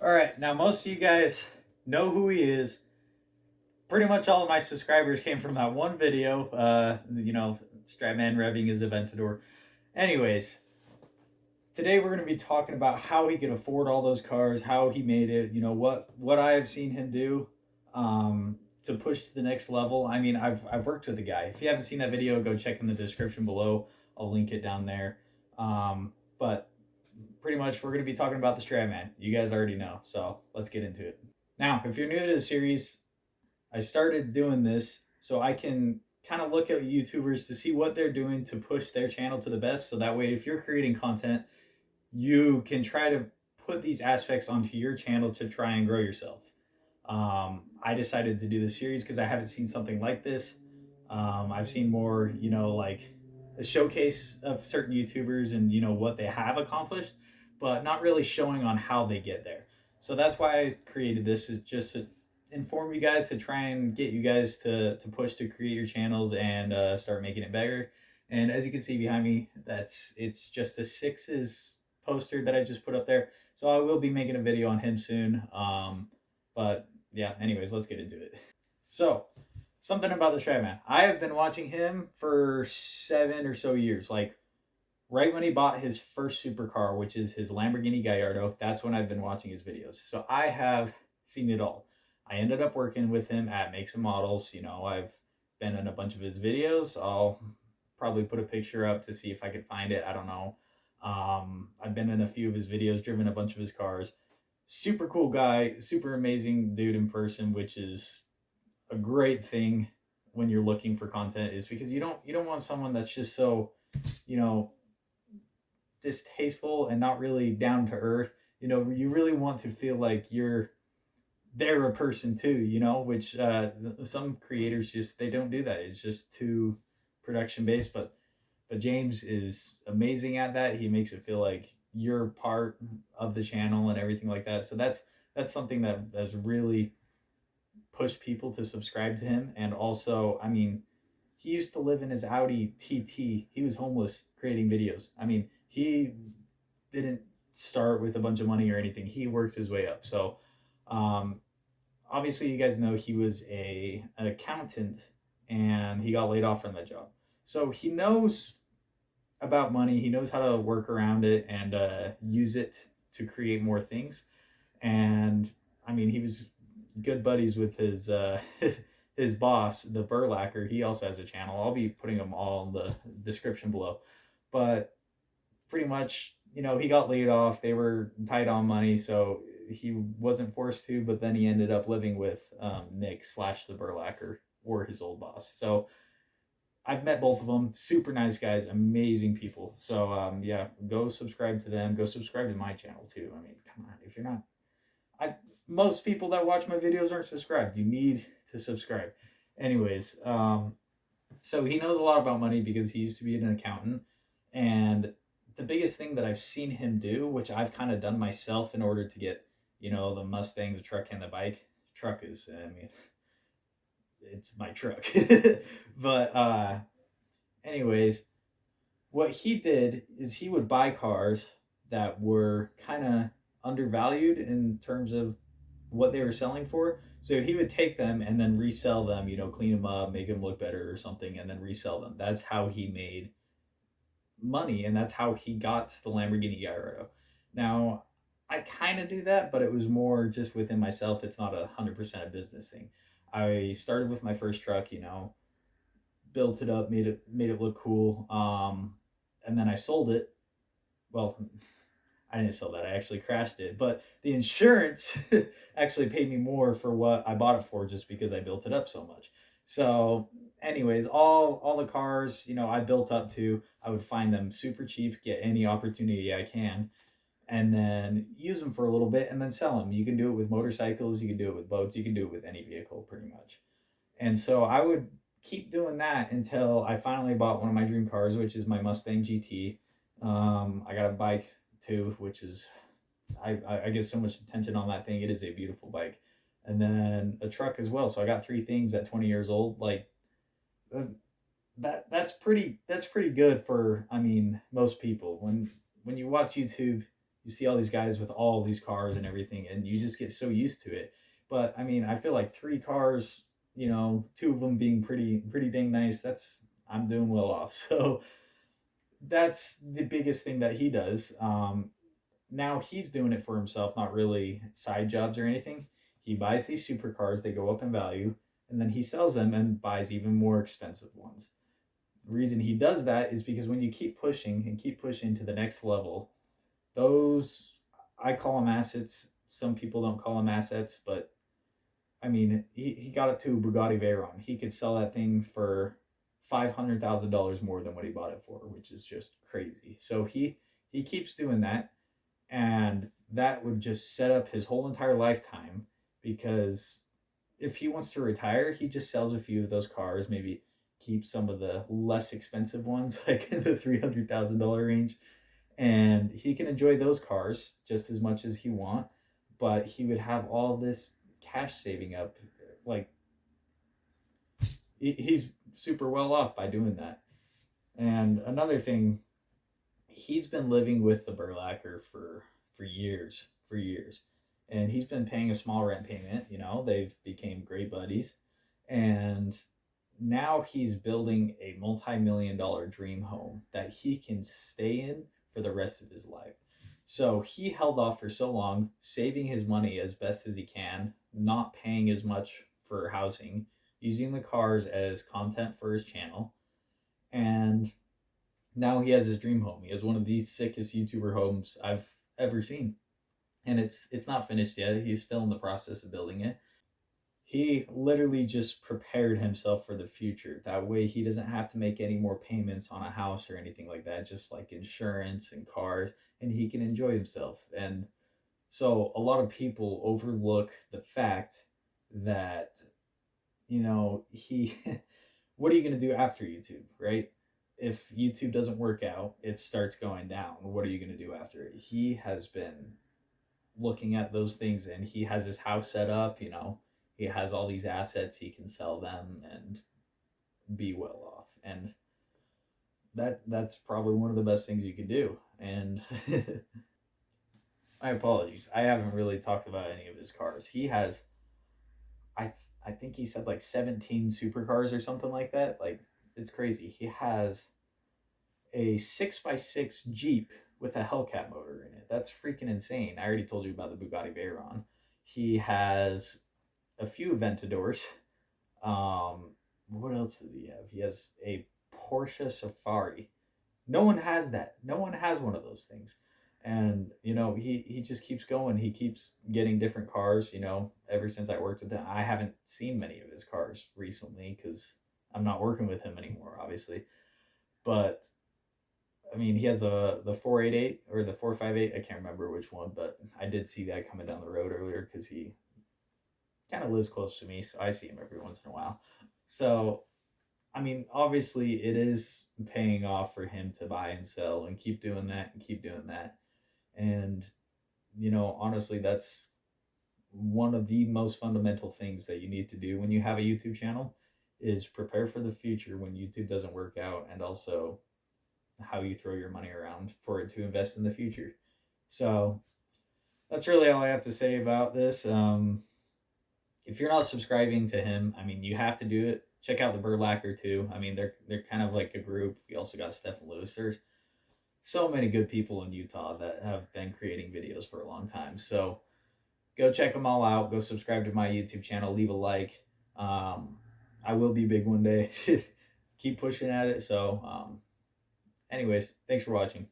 All right, now most of you guys know who he is. Pretty much all of my subscribers came from that one video. Stradman revving his Aventador. Anyways, today we're going to be talking about how he could afford all those cars, how he made it. You know what I have seen him do to push to the next level. I mean, I've worked with the guy. If you haven't seen that video, go check in the description below. I'll link it down there. But pretty much we're going to be talking about the Stradman. You guys already know, so let's get into it. Now, if you're new to the series, I started doing this so I can kind of look at YouTubers to see what they're doing to push their channel to the best. So that way, if you're creating content, you can try to put these aspects onto your channel to try and grow yourself. I decided to do this series because I haven't seen something like this. I've seen more, like a showcase of certain YouTubers and, what they have accomplished, but not really showing on how they get there. So that's why I created this, is just to inform you guys, to try and get you guys to push to create your channels and start making it better. And as you can see behind me, it's just a Sixes poster that I just put up there. So I will be making a video on him soon. But yeah, anyways, let's get into it. So, something about the Stradman. I have been watching him for 7 or so years. Like, right when he bought his first supercar, which is his Lamborghini Gallardo, that's when I've been watching his videos. So I have seen it all. I ended up working with him at Makes and Models. I've been in a bunch of his videos. I'll probably put a picture up to see if I could find it. I don't know. I've been in a few of his videos, driven a bunch of his cars. Super cool guy, super amazing dude in person, which is a great thing when you're looking for content, is because you don't want someone that's just so, you know, distasteful and not really down to earth. You really want to feel like they're a person too, which some creators just, they don't do that. It's just too production based, but James is amazing at that. He makes it feel like you're part of the channel and everything like that. So that's something that has really pushed people to subscribe to him. And also, I mean, he used to live in his Audi TT. He was homeless creating videos. I mean, he didn't start with a bunch of money or anything. He worked his way up. So obviously you guys know he was an accountant and he got laid off from that job. So he knows about money. He knows how to work around it and use it to create more things. And I mean, he was good buddies with his his boss, the Burlacker. He also has a channel. I'll be putting them all in the description below. But pretty much, he got laid off. They were tight on money, so he wasn't forced to. But then he ended up living with Nick / the Burlacker, or his old boss. So I've met both of them. Super nice guys, amazing people. So yeah, go subscribe to them. Go subscribe to my channel too. I mean, come on, if you're not, most people that watch my videos aren't subscribed. You need to subscribe. Anyways, so he knows a lot about money because he used to be an accountant. And the biggest thing that I've seen him do, which I've kind of done myself in order to get, the Mustang, the truck, and the bike. Truck is, I mean, it's my truck. But anyways, what he did is he would buy cars that were kind of undervalued in terms of what they were selling for. So he would take them and then resell them, clean them up, make them look better or something, and then resell them. That's how he made money, and that's how he got the Lamborghini Gallardo. Now, I kind of do that, but it was more just within myself. It's not 100% a business thing. I started with my first truck, built it up, made it look cool, and then I sold it. Well, I didn't sell that. I actually crashed it, but the insurance actually paid me more for what I bought it for, just because I built it up so much. So, anyways, all the cars, I built up to, I would find them super cheap, get any opportunity I can, and then use them for a little bit and then sell them. You can do it with motorcycles, you can do it with boats, you can do it with any vehicle pretty much. And so I would keep doing that until I finally bought one of my dream cars, which is my Mustang GT. I got a bike too, which is, I get so much attention on that thing. It is a beautiful bike. And then a truck as well. So I got 3 things at 20 years old. Like, that's pretty good for, I mean, most people. When you watch YouTube, you see all these guys with all these cars and everything, and you just get so used to it. But I mean, I feel like 3 cars, two of them being pretty dang nice. That's I'm doing well off. So that's the biggest thing that he does. Now he's doing it for himself, not really side jobs or anything. He buys these supercars, they go up in value, and then he sells them and buys even more expensive ones. The reason he does that is because when you keep pushing and keep pushing to the next level, those, I call them assets. Some people don't call them assets, but I mean, he got it to Bugatti Veyron. He could sell that thing for $500,000 more than what he bought it for, which is just crazy. So he keeps doing that, and that would just set up his whole entire lifetime. Because if he wants to retire, he just sells a few of those cars, maybe keep some of the less expensive ones, like in the $300,000 range, and he can enjoy those cars just as much as he want. But he would have all this cash saving up, like he's super well off by doing that. And another thing, he's been living with the Burlacker for years, and he's been paying a small rent payment. They've became great buddies, and now he's building a multi-million-dollar dream home that he can stay in for the rest of his life. So he held off for so long, saving his money as best as he can, not paying as much for housing, using the cars as content for his channel, and now he has his dream home. He has one of the sickest YouTuber homes I've ever seen, and it's not finished yet. He's still in the process of building it. He literally just prepared himself for the future. That way, he doesn't have to make any more payments on a house or anything like that, just like insurance and cars, and he can enjoy himself. And so, a lot of people overlook the fact that, he, what are you going to do after YouTube, right? If YouTube doesn't work out, it starts going down. What are you going to do after it? He has been looking at those things, and he has his house set up. He has all these assets, he can sell them and be well off. And that's probably one of the best things you can do. And my apologies, I haven't really talked about any of his cars. He has, i I think he said like 17 supercars or something like that. Like, it's crazy. He has a 6x6 Jeep with a Hellcat motor in it. That's freaking insane. I already told you about the Bugatti Veyron. He has a few Aventadors. What else does he have? He has a Porsche Safari. No one has that. No one has one of those things. And he just keeps going. He keeps getting different cars. Ever since I worked with him, I haven't seen many of his cars recently because I'm not working with him anymore, obviously. But I mean, he has the 488 or the 458. I can't remember which one, but I did see that coming down the road earlier because he kind of lives close to me, so I see him every once in a while. So, I mean, obviously, it is paying off for him to buy and sell and keep doing that and keep doing that. And, honestly, that's one of the most fundamental things that you need to do when you have a YouTube channel is prepare for the future when YouTube doesn't work out, and also how you throw your money around for it to invest in the future. So that's really all I have to say about this. If you're not subscribing to him, I mean, you have to do it. Check out the Burlacker too. I mean, they're kind of like a group. We also got Stephen Lewis. There's so many good people in Utah that have been creating videos for a long time. So go check them all out. Go subscribe to my YouTube channel. Leave a like. I will be big one day. Keep pushing at it. So, anyways, thanks for watching.